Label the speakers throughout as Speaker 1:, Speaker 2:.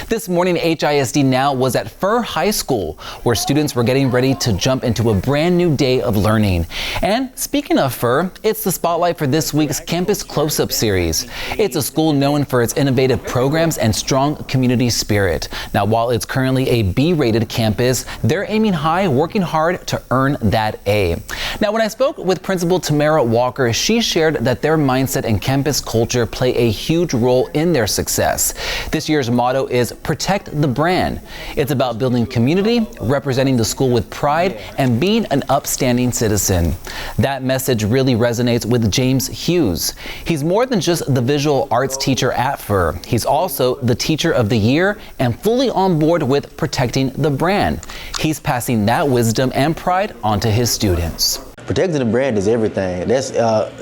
Speaker 1: This morning, HISD Now was at Furr High School, where students were getting ready to jump into a brand new day of learning. And speaking of Furr, it's the spotlight for this week's Campus Close-Up series. It's a school known for its innovative programs and strong community spirit. Now, while it's currently a B-rated campus, they're aiming high, working hard to earn that A. Now, when I spoke with Principal Tamara Walker, she shared that their mindset and campus culture play a huge role in their success. This year's motto is Protect the Brand. It's about building community, representing the school with pride, and being an upstanding citizen. That message really resonates with James Hughes. He's more than just the visual arts teacher at Furr. He's also the Teacher of the Year and fully on board with protecting the brand. He's passing that wisdom and pride onto his students.
Speaker 2: Protecting the brand is everything. That's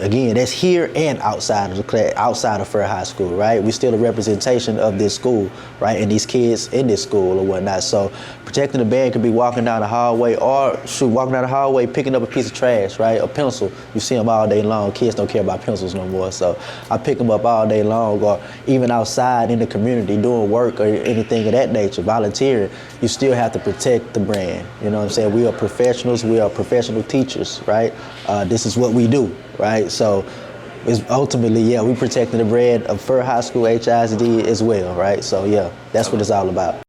Speaker 2: again, that's here and outside of the class, outside of Furr High School, right? We're still a representation of this school, right? And these kids in this school or whatnot. So protecting the brand could be walking down the hallway or walking down the hallway, picking up a piece of trash, right? A pencil. You see them all day long. Kids don't care about pencils no more. So I pick them up all day long, or even outside in the community doing work or anything of that nature, volunteering. You still have to protect the brand. You know what I'm saying? We are professionals. We are professional teachers, right? This is what we do, right? So it's ultimately, yeah, we protecting the brand of Furr High School HISD as well, right? So yeah, that's what it's all about.